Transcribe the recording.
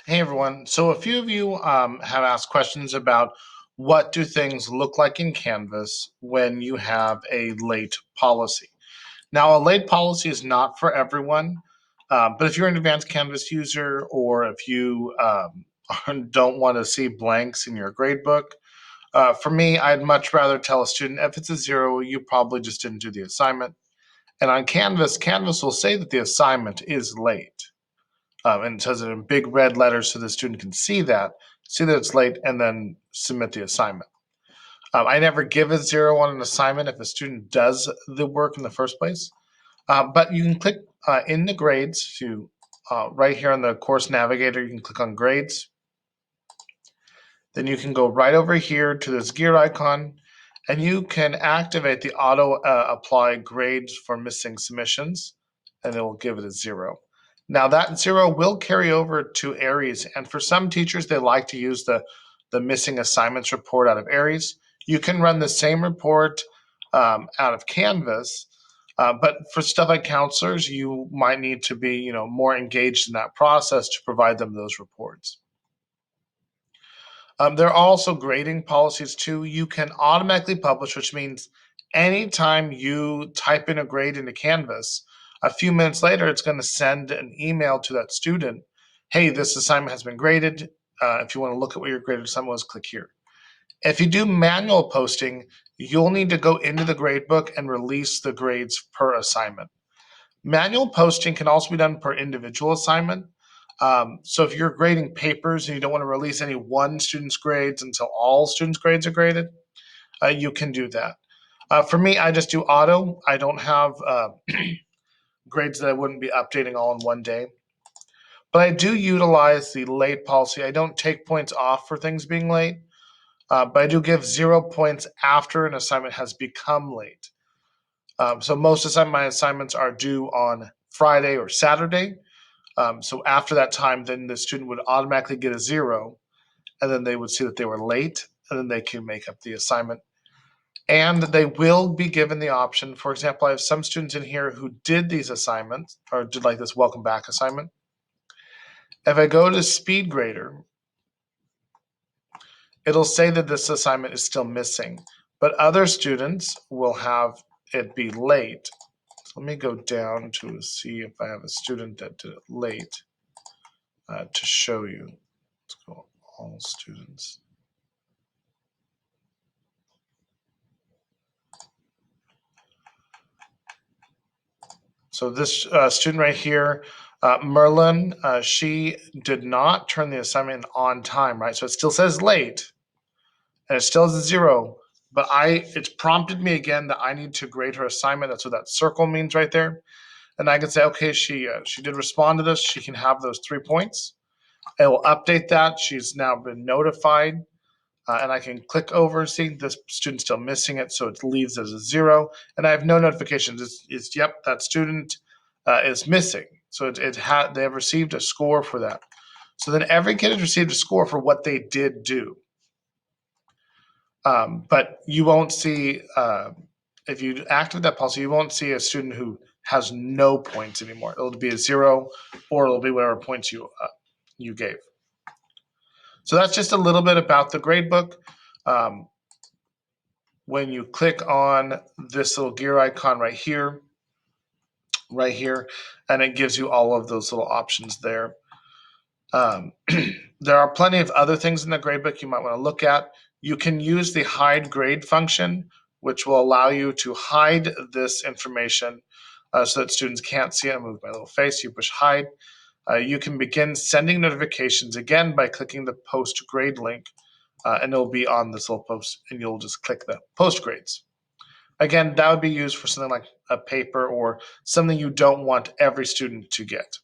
Hey everyone. So a few of you have asked questions about what do things look like in Canvas when you have a late policy. Now, a late policy is not for everyone, but if you're an advanced Canvas user or if you don't want to see blanks in your gradebook, for me, I'd much rather tell a student if it's a zero, you probably just didn't do the assignment. And on Canvas, Canvas will say that the assignment is late. And it says it in big red letters so the student can see that it's late, and then submit the assignment. I never give a zero on an assignment if a student does the work in the first place. But you can click in the grades to right here on the course navigator, you can click on grades. Then you can go right over here to this gear icon, and you can activate the auto apply grades for missing submissions, and it will give it a zero. Now that zero will carry over to Aries, and for some teachers, they like to use the missing assignments report out of Aries. You can run the same report out of Canvas, but for stuff like counselors, you might need to be more engaged in that process to provide them those reports. There are also grading policies too. You can automatically publish, which means anytime you type in a grade into Canvas, a few minutes later, it's going to send an email to that student. Hey, this assignment has been graded. If you want to look at what your graded assignment was, click here. If you do manual posting, you'll need to go into the gradebook and release the grades per assignment. Manual posting can also be done per individual assignment. So if you're grading papers and you don't want to release any one student's grades until all students' grades are graded, you can do that. For me, I just do auto. I don't have grades that I wouldn't be updating all in one day. But I do utilize the late policy. I don't take points off for things being late, but I do give 0 points after an assignment has become late. So most of my assignments are due on Friday or Saturday. So after that time, then the student would automatically get a zero, and then they would see that they were late, and then they can make up the assignment. And they will be given the option. For example, I have some students in here who did these assignments, or did like this welcome back assignment. If I go to SpeedGrader, it'll say that this assignment is still missing, but other students will have it be late. So let me go down to see if I have a student that did it late to show you. Let's go all students. So this student right here, Merlin, she did not turn the assignment on time, right? So it still says late, and it still has a zero, but it's prompted me again that I need to grade her assignment. That's what that circle means right there. And I can say, okay, she did respond to this. She can have those 3 points. I will update that. She's now been notified. And I can click over, see this student's still missing it, so it leaves as a zero. And I have no notifications. It's yep, that student is missing. So they have received a score for that. So then every kid has received a score for what they did do. But you won't see, if you activate that policy, you won't see a student who has no points anymore. It'll be a zero, or it'll be whatever points you gave. So that's just a little bit about the gradebook. When you click on this little gear icon right here, and it gives you all of those little options there. There are plenty of other things in the gradebook you might want to look at. You can use the hide grade function, which will allow you to hide this information so that students can't see it. I move my little face, you push hide. You can begin sending notifications again by clicking the post grade link, and it'll be on this little post, and you'll just click the post grades. Again, that would be used for something like a paper or something you don't want every student to get.